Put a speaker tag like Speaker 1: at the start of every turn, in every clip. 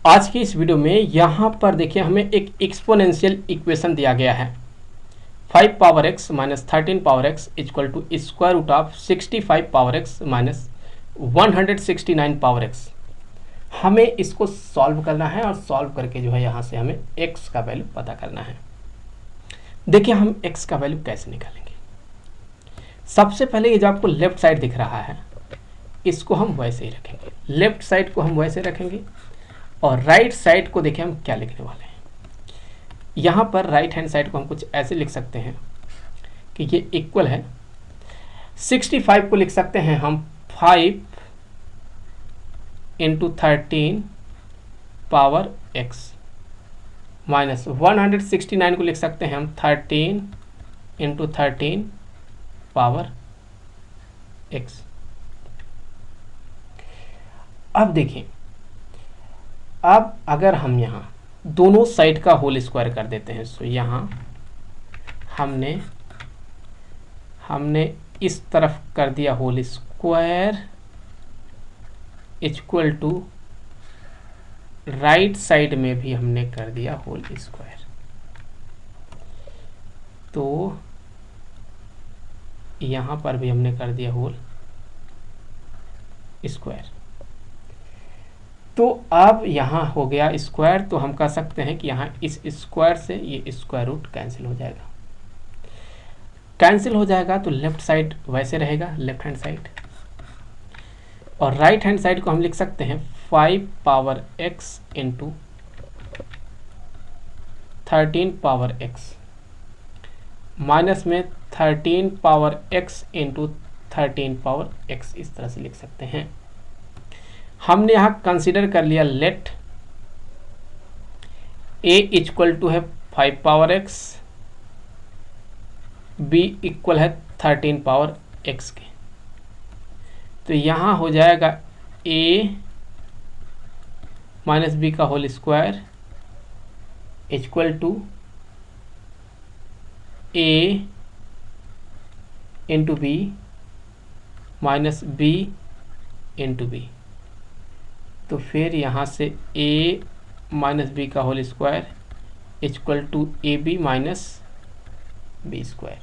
Speaker 1: आज की इस वीडियो में यहाँ पर देखिए हमें एक एक्सपोनेंशियल इक्वेशन दिया गया है 5 power x minus 13 power x equal to square root of 65 power x minus 169 power x। हमें इसको सॉल्व करना है और सॉल्व करके जो है यहाँ से हमें x का वैल्यू पता करना है। देखिए हम x का वैल्यू कैसे निकालेंगे। सबसे पहले ये जो आपको लेफ्ट साइड दिख रहा है इसको हम वैसे ही रखेंगे, लेफ्ट साइड को हम वैसे रखेंगे और राइट साइड को देखिए हम क्या लिखने वाले हैं। यहाँ पर राइट हैंड साइड को हम कुछ ऐसे लिख सकते हैं कि ये इक्वल है 65 को लिख सकते हैं हम 5 इंटू 13 पावर x माइनस 169 को लिख सकते हैं हम 13 इंटू 13 पावर x। अब देखिए, अब अगर हम यहाँ दोनों साइड का होल स्क्वायर कर देते हैं तो यहाँ हमने इस तरफ कर दिया whole square equal to right side में भी हमने कर दिया होल स्क्वायर। तो यहाँ पर भी हमने कर दिया होल स्क्वायर। तो अब यहाँ हो गया स्क्वायर, तो हम कह सकते हैं कि यहाँ इस स्क्वायर से ये स्क्वायर रूट कैंसिल हो जाएगा। कैंसिल हो जाएगा तो लेफ्ट साइड वैसे रहेगा, लेफ्ट हैंड साइड, और राइट हैंड साइड को हम लिख सकते हैं 5 power x into 13 power x minus में 13 power x into 13 power x, इस तरह से लिख सकते हैं। हमने यहाँ कंसीडर कर लिया लेट a इक्वल टू है 5 पावर x, b इक्वल है 13 पावर x के। तो यहाँ हो जाएगा a माइनस बी का whole square equal to a into B minus b into B. तो फिर यहाँ से a माइनस बी का whole square equal to A B minus B square.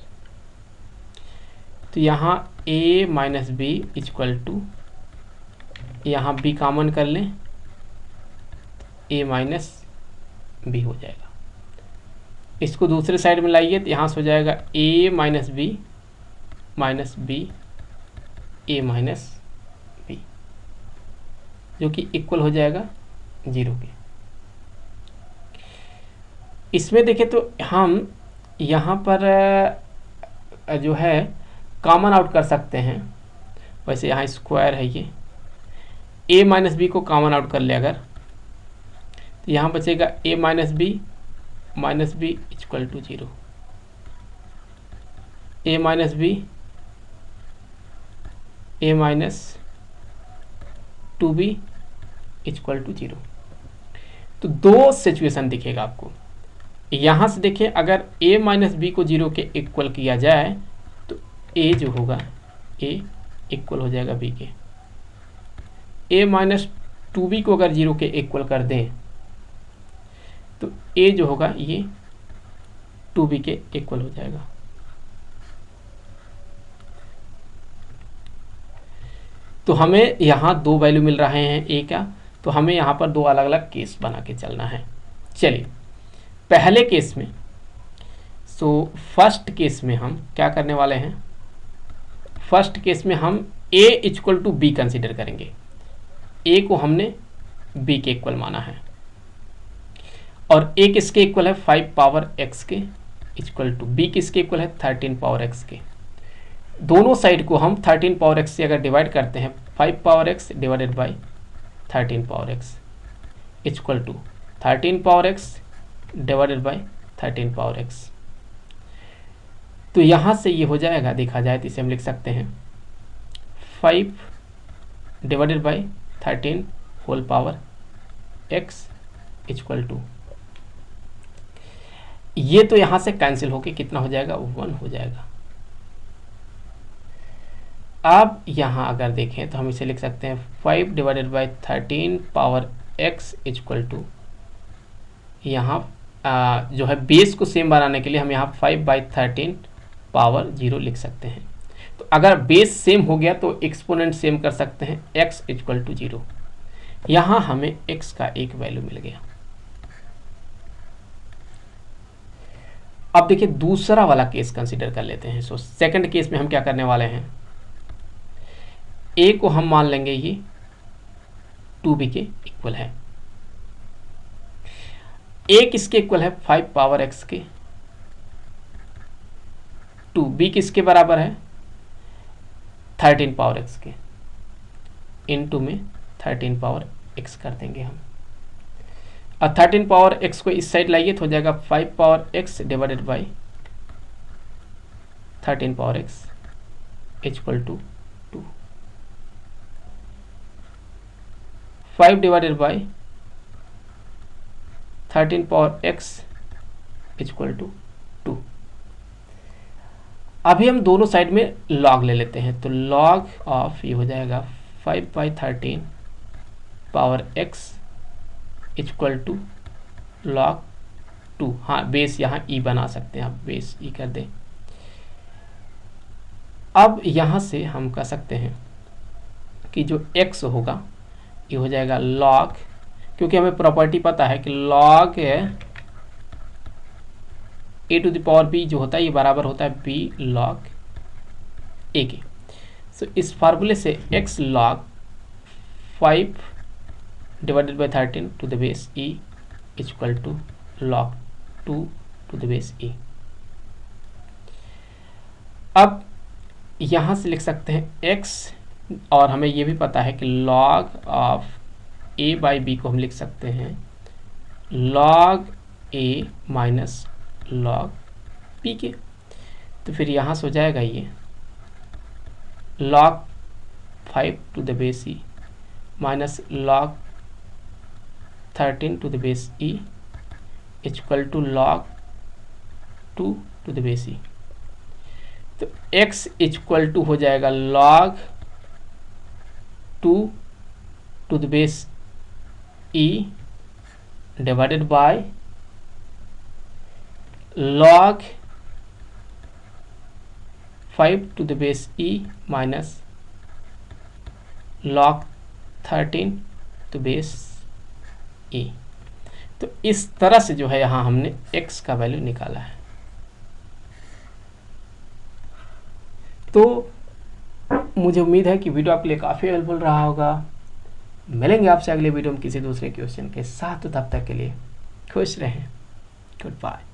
Speaker 1: तो यहाँ a minus B equal to, यहाँ b common कर लें, a माइनस बी हो जाएगा। इसको दूसरे साइड में लाइए तो यहाँ से हो जाएगा a minus B minus B a minus B, जो कि इक्वल हो जाएगा 0 के। इसमें देखें तो हम यहाँ पर जो है कॉमन आउट कर सकते हैं। वैसे यहाँ स्क्वायर है, ये a माइनस बी को कॉमन आउट कर ले अगर, तो यहाँ बचेगा a minus B equal to 0, a minus B a minus 2b equal to 0। तो दो सिचुएशन दिखेगा आपको। यहाँ से देखिए, अगर a माइनस बी को 0 के इक्वल किया जाए तो a जो होगा a इक्वल हो जाएगा b के। a माइनस 2b को अगर 0 के इक्वल कर दें तो a जो होगा ये 2b के इक्वल हो जाएगा। तो हमें यहाँ दो वैल्यू मिल रहे हैं a का, तो हमें यहाँ पर दो अलग अलग केस बना के चलना है। चलिए पहले केस में, फर्स्ट केस में हम क्या करने वाले हैं, फर्स्ट केस में हम a equal to B consider करेंगे। a को हमने b के इक्वल माना है और a किसके इक्वल है 5 पावर x के इक्वल टू b किसके इक्वल है 13 पावर x के। दोनों साइड को हम 13 पावर x से अगर डिवाइड करते हैं, 5 power x divided by 13 power x equal to 13 power x divided by 13 power x। तो यहाँ से ये हो जाएगा, देखा जाए तो इसे हम लिख सकते हैं 5 divided by 13 whole power x equal to, ये तो यहाँ से कैंसिल होके कितना हो जाएगा 1 हो जाएगा। अब यहाँ अगर देखें तो हम इसे लिख सकते हैं 5 divided by 13 power x equal to, यहाँ जो है बेस को सेम बनाने के लिए हम यहाँ 5/13 पावर 0 लिख सकते हैं। तो अगर बेस सेम हो गया तो एक्सपोनेंट सेम कर सकते हैं, x इक्वल टू 0। यहाँ हमें x का एक वैल्यू मिल गया। अब देखिए दूसरा वाला केस कंसीडर कर लेते हैं। सो सेकंड केस में हम क्या करने वाले हैं, a को हम मान लेंगे ये 2b के इक्वल है। a किसके इक्वल है, 5 पावर x के, 2b किसके बराबर है, 13 पावर x के, इनटू में 13 पावर x कर देंगे हम। और 13 पावर x को इस साइड लाइए तो हो जाएगा 5 power x divided by 13 power x equal to 2। 5 divided by 13 power x equal to 2। अभी हम दोनों साइड में लॉग ले लेते हैं, तो लॉग ऑफ ये हो जाएगा 5/13 power x equal to log 2। हाँ बेस यहाँ e बना सकते हैं, आप बेस e कर दें। अब यहाँ से हम कह सकते हैं कि जो x होगा ये हो जाएगा लॉग, क्योंकि हमें प्रॉपर्टी पता है कि log a to the power b जो होता है ये बराबर होता है b लॉग a के। सो इस फार्मूले से x log 5 divided by 13 to the base e equal to log 2 to the base e। अब यहाँ से लिख सकते हैं x, और हमें ये भी पता है कि log of a by b को हम लिख सकते हैं log a minus log b के। तो फिर यहाँ से हो जाएगा ये log 5 to the base e minus log 13 to the base e equal to log 2 to the base e। तो x इक्वल टू हो जाएगा log 2 to the base e divided by log 5 to the base e minus log 13 to base e। तो इस तरह से जो है यहाँ हमने x का वैल्यू निकाला है। तो मुझे उम्मीद है कि वीडियो आपके लिए काफ़ी हेल्पफुल रहा होगा। मिलेंगे आपसे अगले वीडियो में किसी दूसरे क्वेश्चन के साथ, तो तब तक के लिए खुश रहें। Good bye.